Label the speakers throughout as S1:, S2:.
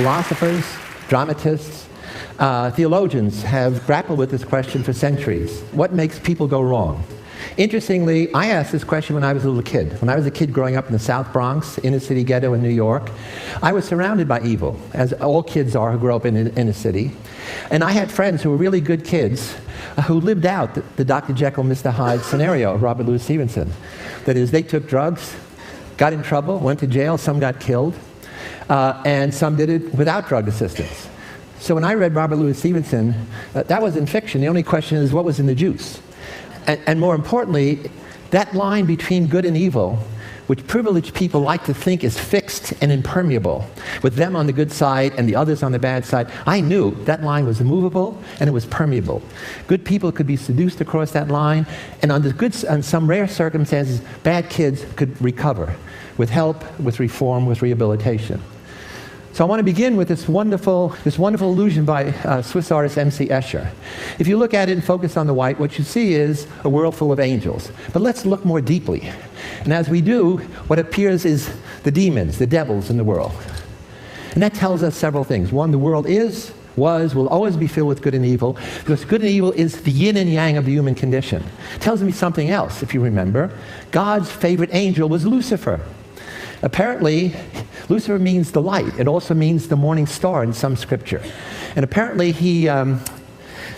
S1: Philosophers, dramatists, theologians have grappled with this question for centuries. What makes people go wrong? Interestingly, I asked this question when I was a little kid. When I was a kid growing up in the South Bronx, inner city ghetto in New York, I was surrounded by evil, as all kids are who grow up in a city. And I had friends who were really good kids who lived out the Dr. Jekyll, Mr. Hyde scenario of Robert Louis Stevenson. That is, they took drugs, got in trouble, went to jail, some got killed, and some did it without drug assistance. So when I read Robert Louis Stevenson, that wasn't fiction. The only question is, what was in the juice? And more importantly, that line between good and evil, which privileged people like to think is fixed and impermeable, with them on the good side and the others on the bad side, I knew that line was immovable and it was permeable. Good people could be seduced across that line, and on some rare circumstances, bad kids could recover with help, with reform, with rehabilitation. So I want to begin with this wonderful illusion by Swiss artist M.C. Escher. If you look at it and focus on the white, what you see is a world full of angels. But let's look more deeply. And as we do, what appears is the demons, the devils in the world. And that tells us several things. One, the world will always be filled with good and evil, because good and evil is the yin and yang of the human condition. It tells me something else, if you remember. God's favorite angel was Lucifer. Apparently, Lucifer means the light. It also means the morning star in some scripture. And apparently he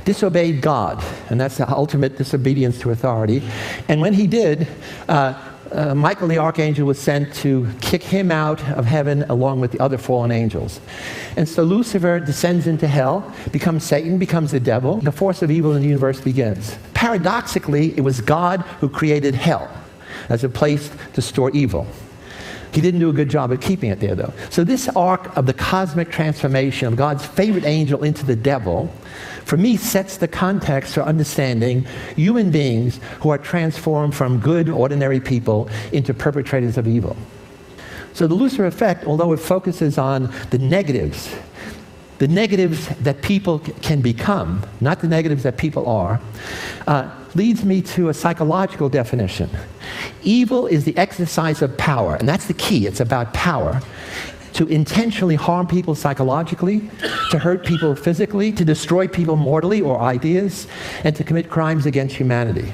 S1: disobeyed God, and that's the ultimate disobedience to authority. And when he did, Michael the archangel was sent to kick him out of heaven along with the other fallen angels. And so Lucifer descends into hell, becomes Satan, becomes the devil. The force of evil in the universe begins. Paradoxically, it was God who created hell as a place to store evil. He didn't do a good job of keeping it there, though. So this arc of the cosmic transformation of God's favorite angel into the devil, for me, sets the context for understanding human beings who are transformed from good, ordinary people into perpetrators of evil. So the Lucifer effect, although it focuses on the negatives that people can become, not the negatives that people are, leads me to a psychological definition. Evil is the exercise of power, and that's the key. It's about power. To intentionally harm people psychologically, to hurt people physically, to destroy people mortally or ideas, and to commit crimes against humanity.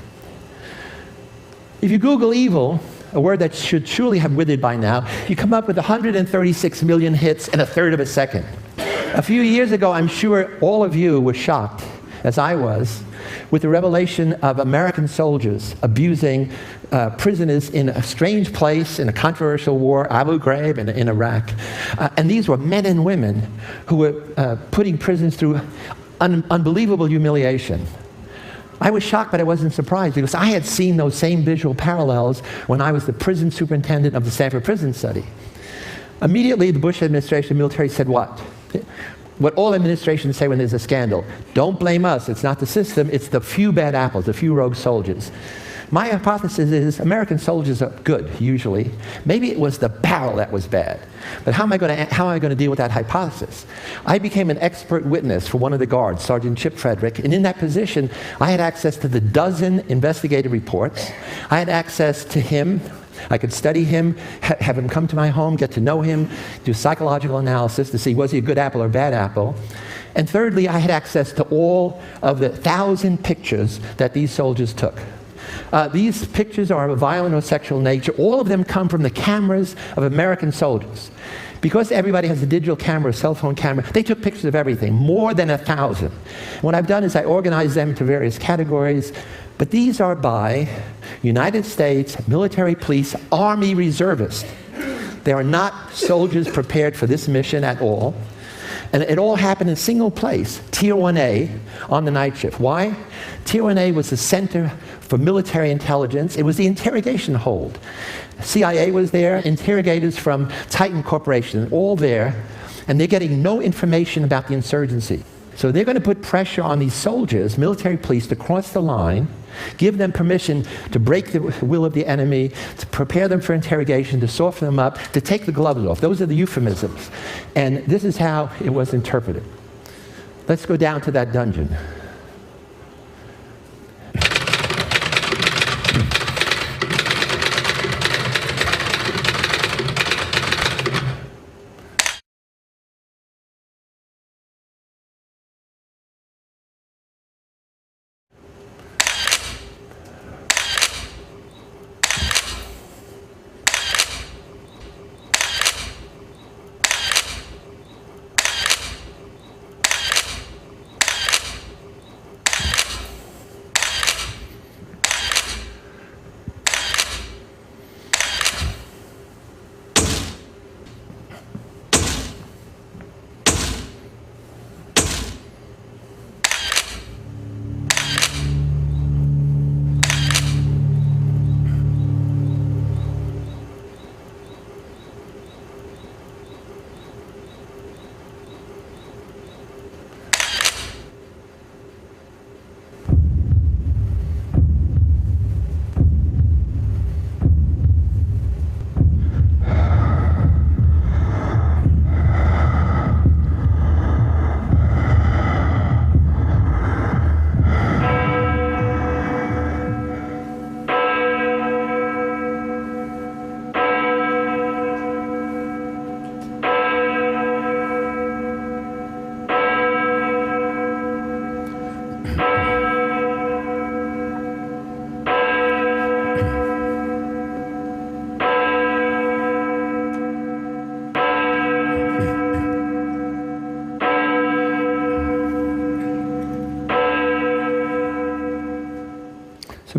S1: If you Google evil, a word that should surely have withered by now, you come up with 136 million hits in a third of a second. A few years ago, I'm sure all of you were shocked, as I was, with the revelation of American soldiers abusing prisoners in a strange place, in a controversial war, Abu Ghraib in Iraq. And these were men and women who were putting prisoners through unbelievable humiliation. I was shocked, but I wasn't surprised, because I had seen those same visual parallels when I was the prison superintendent of the Stanford Prison Study. Immediately, the Bush administration military said what? What all administrations say when there's a scandal: don't blame us, it's not the system, it's the few bad apples, the few rogue soldiers. My hypothesis is American soldiers are good, usually. Maybe it was the barrel that was bad. But how am I going to deal with that hypothesis? I became an expert witness for one of the guards, Sergeant Chip Frederick, and in that position, I had access to the dozen investigative reports. I had access to him. I could study him, have him come to my home, get to know him, do psychological analysis to see was he a good apple or bad apple. And thirdly, I had access to all of the 1,000 pictures that these soldiers took. These pictures are of a violent or sexual nature. All of them come from the cameras of American soldiers. Because everybody has a digital camera, a cell phone camera, they took pictures of everything, more than 1,000. What I've done is I organized them into various categories, but these are by United States military police, Army reservists. They are not soldiers prepared for this mission at all. And it all happened in a single place, Tier 1A, on the night shift. Why? Tier 1A was the center for military intelligence. It was the interrogation hold. CIA was there, interrogators from Titan Corporation, all there, and they're getting no information about the insurgency. So they're going to put pressure on these soldiers, military police, to cross the line, give them permission to break the will of the enemy, to prepare them for interrogation, to soften them up, to take the gloves off. Those are the euphemisms. And this is how it was interpreted. Let's go down to that dungeon.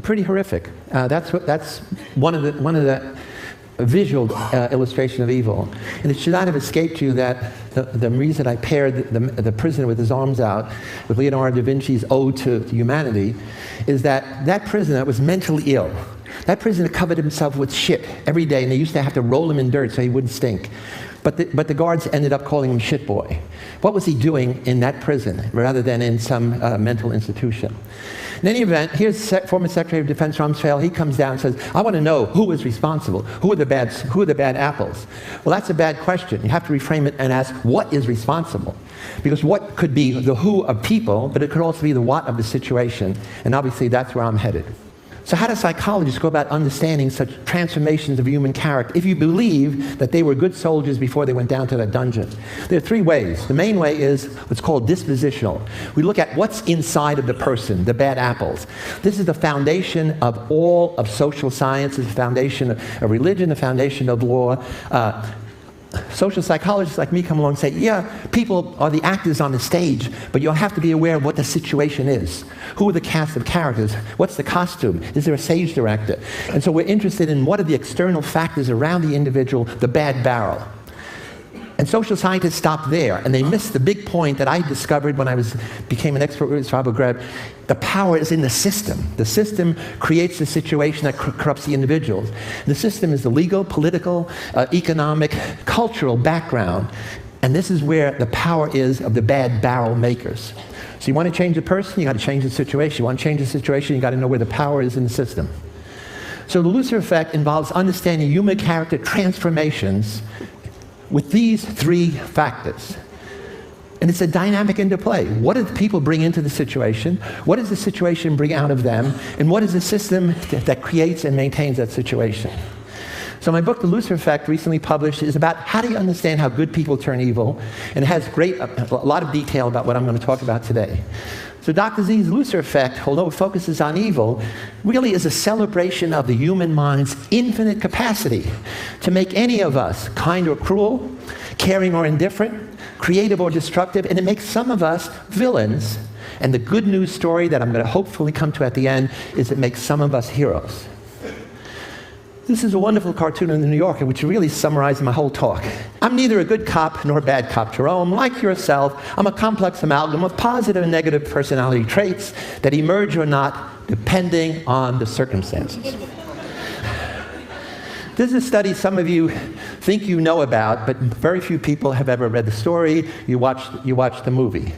S1: pretty horrific. That's one of the visual illustration of evil. And it should not have escaped you that the reason I paired the prisoner with his arms out with Leonardo da Vinci's Ode to Humanity is that prisoner was mentally ill. That prisoner covered himself with shit every day, and they used to have to roll him in dirt so he wouldn't stink. But the guards ended up calling him shit boy. What was he doing in that prison rather than in some mental institution? In any event, here's former Secretary of Defense Rumsfeld. He comes down and says, I want to know who was responsible. Who are the bad apples? Well, that's a bad question. You have to reframe it and ask, what is responsible? Because what could be the who of people, but it could also be the what of the situation. And obviously, that's where I'm headed. So how do psychologists go about understanding such transformations of human character if you believe that they were good soldiers before they went down to that dungeon? There are three ways. The main way is what's called dispositional. We look at what's inside of the person, the bad apples. This is the foundation of all of social sciences, the foundation of religion, the foundation of law. Social psychologists like me come along and say, yeah, people are the actors on the stage, but you'll have to be aware of what the situation is. Who are the cast of characters? What's the costume? Is there a stage director? And so we're interested in what are the external factors around the individual, the bad barrel. And social scientists stop there, and they miss the big point that I discovered when I became an expert with Abu Ghraib. The power is in the system. The system creates the situation that corrupts the individuals. The system is the legal, political, economic, cultural background. And this is where the power is of the bad barrel makers. So you want to change the person, you got to change the situation. You want to change the situation, you got to know where the power is in the system. So the Lucifer effect involves understanding human character transformations with these three factors. And it's a dynamic interplay. What do the people bring into the situation? What does the situation bring out of them? And what is the system that creates and maintains that situation? So my book, The Lucifer Effect, recently published, is about how do you understand how good people turn evil, and it has a lot of detail about what I'm going to talk about today. So Dr. Z's Lucifer Effect, although it focuses on evil, really is a celebration of the human mind's infinite capacity to make any of us kind or cruel, caring or indifferent, creative or destructive, and it makes some of us villains. And the good news story that I'm going to hopefully come to at the end is it makes some of us heroes. This is a wonderful cartoon in the New Yorker, which really summarizes my whole talk. I'm neither a good cop nor a bad cop, Jerome. Like yourself, I'm a complex amalgam of positive and negative personality traits that emerge or not, depending on the circumstances. This is a study some of you think you know about, but very few people have ever read the story. You watched the movie.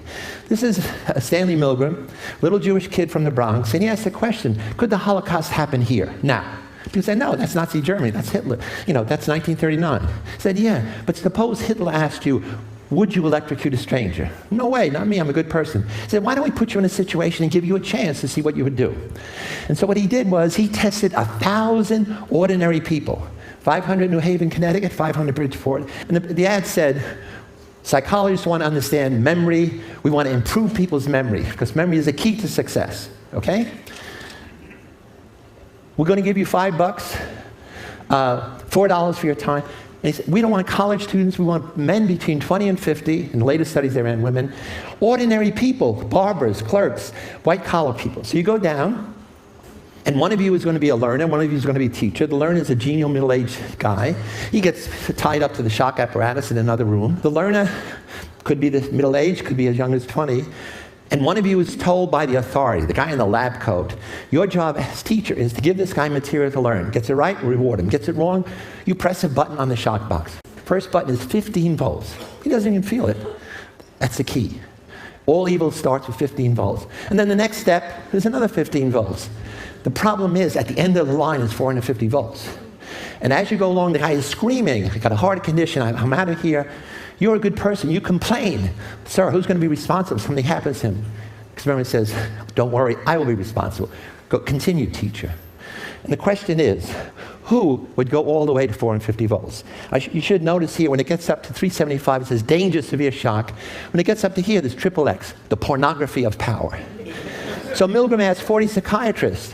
S1: This is Stanley Milgram, little Jewish kid from the Bronx, and he asked the question, could the Holocaust happen here, now? People say, no, that's Nazi Germany, that's Hitler. That's 1939. He said, yeah, but suppose Hitler asked you, would you electrocute a stranger? No way, not me, I'm a good person. He said, why don't we put you in a situation and give you a chance to see what you would do? And so what he did was he tested 1,000 ordinary people, 500 New Haven, Connecticut, 500 Bridgeport. And the ad said, psychologists want to understand memory. We want to improve people's memory, because memory is the key to success, okay? We're going to give you $5, $4 for your time. And he said, we don't want college students, we want men between 20 and 50. In the latest studies, they ran women. Ordinary people, barbers, clerks, white-collar people. So you go down, and one of you is going to be a learner, one of you is going to be a teacher. The learner is a genial middle-aged guy. He gets tied up to the shock apparatus in another room. The learner could be the middle-aged, could be as young as 20. And one of you is told by the authority, the guy in the lab coat, your job as teacher is to give this guy material to learn. Gets it right, reward him. Gets it wrong, you press a button on the shock box. First button is 15 volts. He doesn't even feel it. That's the key. All evil starts with 15 volts. And then the next step is another 15 volts. The problem is, at the end of the line is 450 volts. And as you go along, the guy is screaming, I got a heart condition, I'm out of here. You're a good person, you complain. Sir, who's going to be responsible if something happens to him? Experiment says, don't worry, I will be responsible. Go, continue, teacher. And the question is, who would go all the way to 450 volts? You should notice here, when it gets up to 375, it says danger, severe shock. When it gets up to here, there's XXX, the pornography of power. So Milgram asked 40 psychiatrists,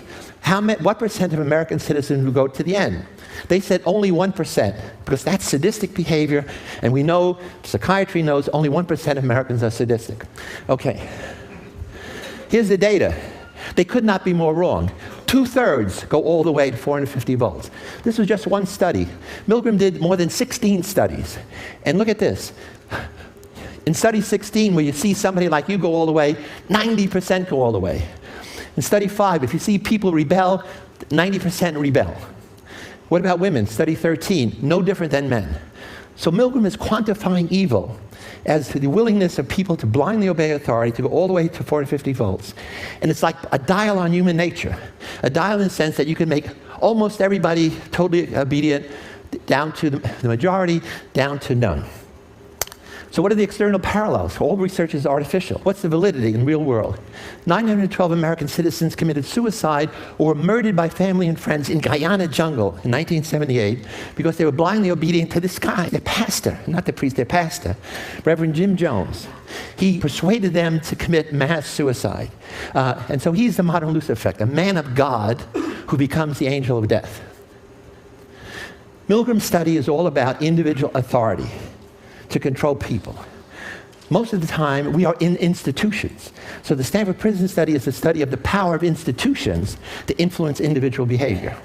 S1: what percent of American citizens would go to the end? They said only 1%, because that's sadistic behavior, and we know, psychiatry knows, only 1% of Americans are sadistic. Okay. Here's the data. They could not be more wrong. 2/3 go all the way to 450 volts. This was just one study. Milgram did more than 16 studies. And look at this. In study 16, where you see somebody like you go all the way, 90% go all the way. In study 5, if you see people rebel, 90% rebel. What about women? Study 13, no different than men. So Milgram is quantifying evil as to the willingness of people to blindly obey authority, to go all the way to 450 volts. And it's like a dial on human nature. A dial in the sense that you can make almost everybody totally obedient, down to the majority, down to none. So what are the external parallels? All research is artificial. What's the validity in the real world? 912 American citizens committed suicide or were murdered by family and friends in Guyana jungle in 1978 because they were blindly obedient to this guy, their pastor, not the priest, their pastor, Reverend Jim Jones. He persuaded them to commit mass suicide. And so he's the modern Lucifer, a man of God who becomes the angel of death. Milgram's study is all about individual authority to control people. Most of the time, we are in institutions. So the Stanford Prison Study is a study of the power of institutions to influence individual behavior.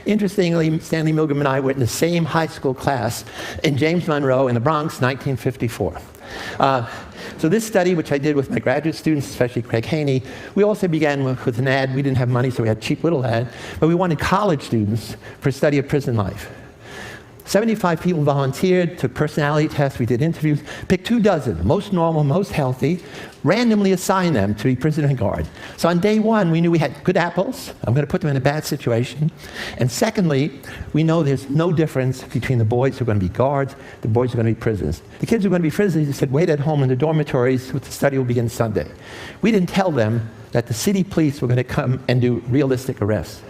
S1: Interestingly, Stanley Milgram and I were in the same high school class in James Monroe in the Bronx, 1954. So this study, which I did with my graduate students, especially Craig Haney, we also began with an ad. We didn't have money, so we had a cheap little ad. But we wanted college students for a study of prison life. 75 people volunteered, took personality tests, we did interviews, picked 24, most normal, most healthy, randomly assigned them to be prisoner guard. So on day one, we knew we had good apples. I'm going to put them in a bad situation. And secondly, we know there's no difference between the boys who are going to be guards, the boys who are going to be prisoners. The kids who are going to be prisoners, they said, wait at home in the dormitories, the study will begin Sunday. We didn't tell them that the city police were going to come and do realistic arrests.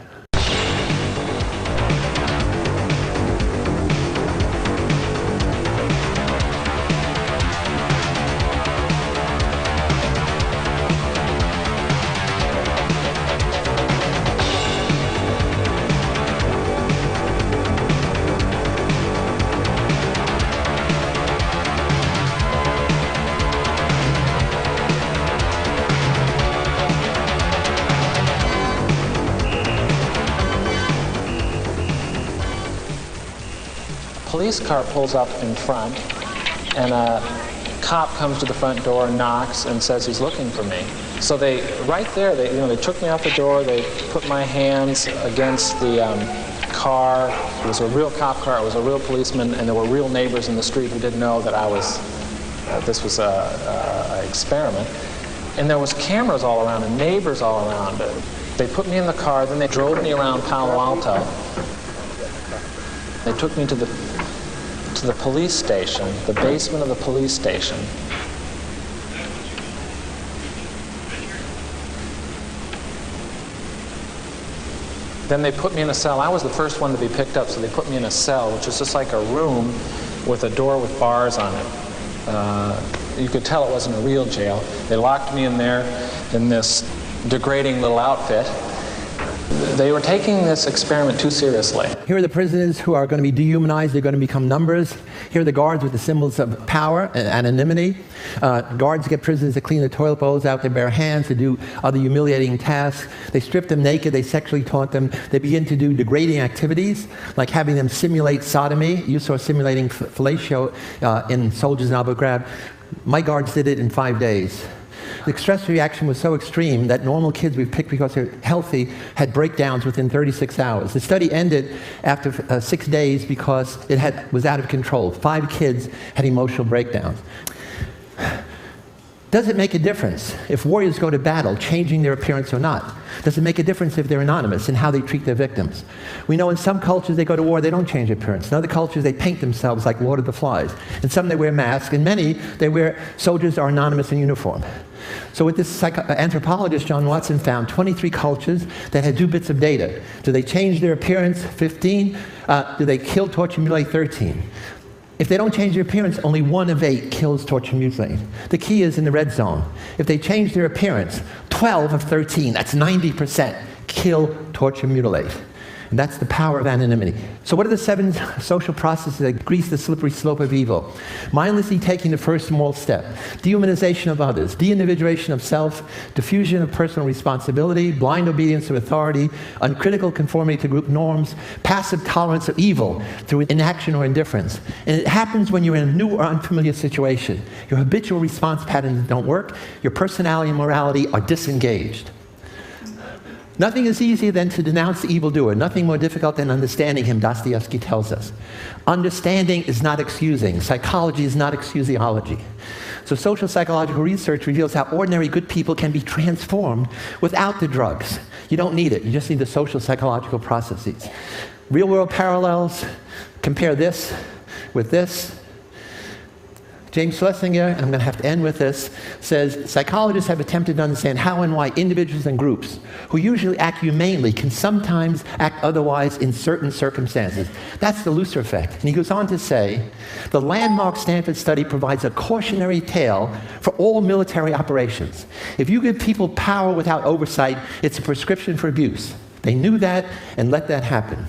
S2: Police car pulls up in front, and a cop comes to the front door, knocks, and says he's looking for me. So right there, they took me out the door. They put my hands against the car. It was a real cop car. It was a real policeman, and there were real neighbors in the street who didn't know that this was an experiment. And there was cameras all around and neighbors all around. They put me in the car. Then they drove me around Palo Alto. They took me to the police station, the basement of the police station. Then they put me in a cell. I was the first one to be picked up, so they put me in a cell, which is just like a room with a door with bars on it. You could tell it wasn't a real jail. They locked me in there in this degrading little outfit. They were taking this experiment too seriously.
S1: Here are the prisoners who are going to be dehumanized. They're going to become numbers. Here are the guards with the symbols of power and anonymity. Guards get prisoners to clean the toilet bowls out their bare hands, to do other humiliating tasks. They strip them naked. They sexually taunt them. They begin to do degrading activities, like having them simulate sodomy. You saw simulating fellatio in soldiers in Abu Ghraib. My guards did it in 5 days. The stress reaction was so extreme that normal kids we picked because they're healthy had breakdowns within 36 hours. The study ended after 6 days because it was out of control. 5 kids had emotional breakdowns. Does it make a difference if warriors go to battle, changing their appearance or not? Does it make a difference if they're anonymous in how they treat their victims? We know in some cultures they go to war, they don't change appearance. In other cultures they paint themselves like Lord of the Flies. In some they wear masks. In many, soldiers are anonymous in uniform. So with this anthropologist, John Watson, found 23 cultures that had 2 bits of data. Do they change their appearance? 15. Do they kill, torture, mutilate? 13. If they don't change their appearance, only 1 of 8 kills, torture, mutilate. The key is in the red zone. If they change their appearance, 12 of 13, that's 90%, kill, torture, mutilate. And that's the power of anonymity. So what are the 7 social processes that grease the slippery slope of evil? Mindlessly taking the first small step. Dehumanization of others. De-individuation of self. Diffusion of personal responsibility. Blind obedience to authority. Uncritical conformity to group norms. Passive tolerance of evil through inaction or indifference. And it happens when you're in a new or unfamiliar situation. Your habitual response patterns don't work. Your personality and morality are disengaged. Nothing is easier than to denounce the evildoer. Nothing more difficult than understanding him, Dostoevsky tells us. Understanding is not excusing. Psychology is not excusiology. So social psychological research reveals how ordinary good people can be transformed without the drugs. You don't need it. You just need the social psychological processes. Real-world parallels. Compare this with this. James Schlesinger, and I'm going to have to end with this, says, psychologists have attempted to understand how and why individuals and groups who usually act humanely can sometimes act otherwise in certain circumstances. That's the Lucifer effect. And he goes on to say, the landmark Stanford study provides a cautionary tale for all military operations. If you give people power without oversight, it's a prescription for abuse. They knew that and let that happen.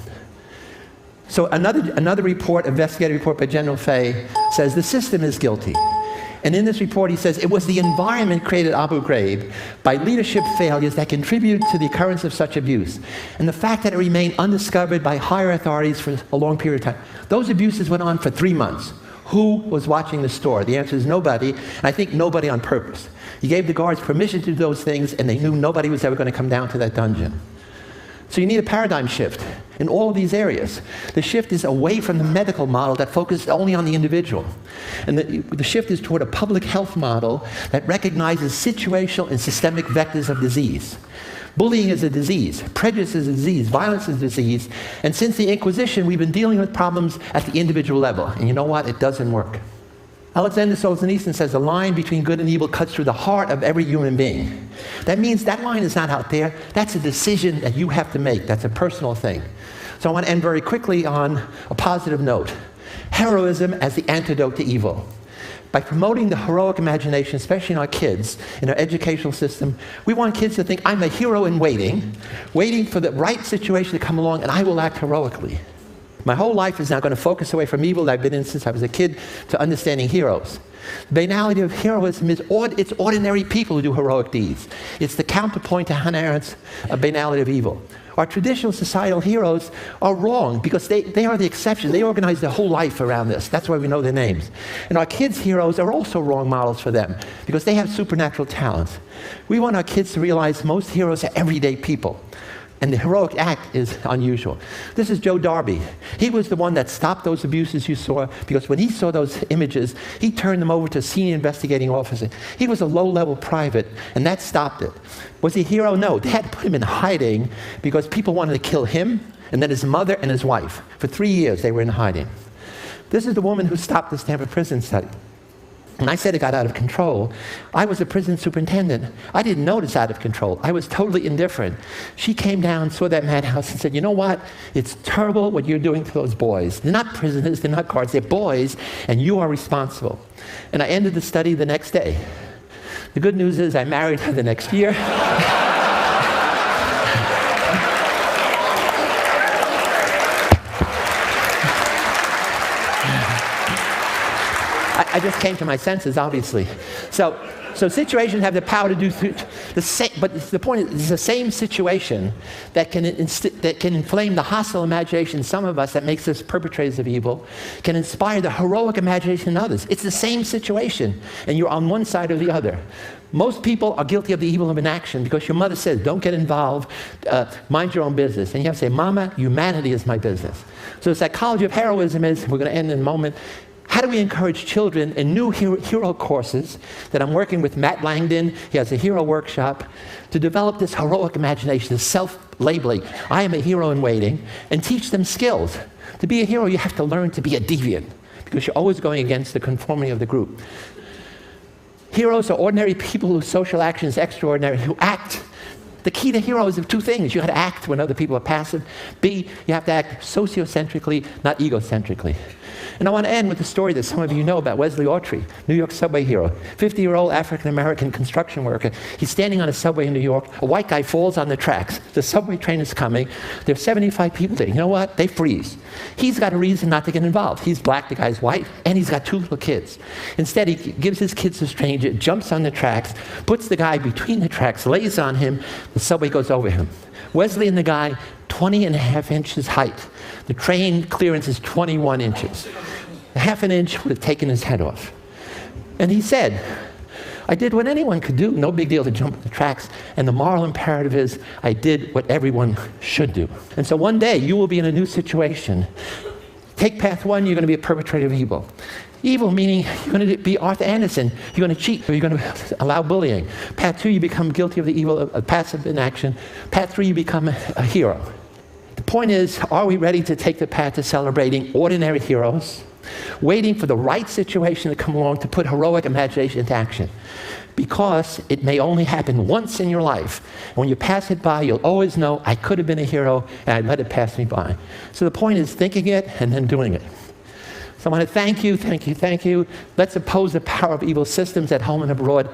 S1: So another report, investigative report by General Fay, says the system is guilty. And in this report he says it was the environment created Abu Ghraib by leadership failures that contributed to the occurrence of such abuse. And the fact that it remained undiscovered by higher authorities for a long period of time. Those abuses went on for 3 months. Who was watching the store? The answer is nobody, and I think nobody on purpose. He gave the guards permission to do those things, and they knew nobody was ever going to come down to that dungeon. So you need a paradigm shift in all of these areas. The shift is away from the medical model that focuses only on the individual. And the shift is toward a public health model that recognizes situational and systemic vectors of disease. Bullying is a disease, prejudice is a disease, violence is a disease, and since the Inquisition we've been dealing with problems at the individual level. And you know what? It doesn't work. Alexander Solzhenitsyn says the line between good and evil cuts through the heart of every human being. That means that line is not out there. That's a decision that you have to make. That's a personal thing. So I want to end very quickly on a positive note. Heroism as the antidote to evil. By promoting the heroic imagination, especially in our kids, in our educational system, we want kids to think, I'm a hero in waiting for the right situation to come along, and I will act heroically. My whole life is now going to focus away from evil that I've been in since I was a kid to understanding heroes. The banality of heroism is it's ordinary people who do heroic deeds. It's the counterpoint to Hannah Arendt's banality of evil. Our traditional societal heroes are wrong because they are the exception. They organize their whole life around this. That's why we know their names. And our kids' heroes are also wrong models for them because they have supernatural talents. We want our kids to realize most heroes are everyday people. And the heroic act is unusual. This is Joe Darby. He was the one that stopped those abuses you saw because when he saw those images, he turned them over to a senior investigating officer. He was a low-level private, and that stopped it. Was he a hero? No. They had to put him in hiding because people wanted to kill him and then his mother and his wife. For 3 years, they were in hiding. This is the woman who stopped the Stanford prison study. When I said it got out of control, I was a prison superintendent. I didn't know it's out of control. I was totally indifferent. She came down, saw that madhouse, and said, you know what? It's terrible what you're doing to those boys. They're not prisoners, they're not guards, they're boys, and you are responsible. And I ended the study the next day. The good news is I married her the next year. I just came to my senses, obviously. So situations have the power to do the same, but the point is, it's the same situation that can inflame the hostile imagination in some of us that makes us perpetrators of evil, can inspire the heroic imagination in others. It's the same situation, and you're on one side or the other. Most people are guilty of the evil of inaction because your mother says, don't get involved, mind your own business. And you have to say, Mama, humanity is my business. So the psychology of heroism is, we're going to end in a moment, how do we encourage children in new hero courses that I'm working with Matt Langdon, he has a hero workshop, to develop this heroic imagination, this self-labeling, I am a hero in waiting, and teach them skills. To be a hero, you have to learn to be a deviant, because you're always going against the conformity of the group. Heroes are ordinary people whose social action is extraordinary, who act. The key to heroes is 2 things. You have to act when other people are passive. B, you have to act sociocentrically, not egocentrically. And I want to end with a story that some of you know about Wesley Autry, New York subway hero, 50-year-old African-American construction worker. He's standing on a subway in New York. A white guy falls on the tracks. The subway train is coming. There are 75 people there. You know what? They freeze. He's got a reason not to get involved. He's black, the guy's white, and he's got 2 little kids. Instead, he gives his kids to a stranger, jumps on the tracks, puts the guy between the tracks, lays on him. The subway goes over him. Wesley and the guy, 20.5 inches height. The train clearance is 21 inches. A half an inch would have taken his head off. And he said, I did what anyone could do, no big deal to jump the tracks, and the moral imperative is I did what everyone should do. And so one day you will be in a new situation. Take path 1, you're going to be a perpetrator of evil. Evil meaning you're going to be Arthur Anderson, you're going to cheat, or you're going to allow bullying. Path 2, you become guilty of the evil of passive inaction. Path 3, you become a hero. The point is, are we ready to take the path to celebrating ordinary heroes, waiting for the right situation to come along to put heroic imagination into action? Because it may only happen once in your life. When you pass it by, you'll always know, I could have been a hero, and I let it pass me by. So the point is thinking it and then doing it. So I want to thank you, thank you, thank you. Let's oppose the power of evil systems at home and abroad,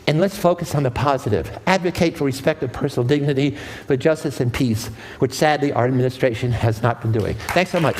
S1: and let's focus on the positive. Advocate for respect of personal dignity, for justice and peace, which sadly our administration has not been doing. Thanks so much.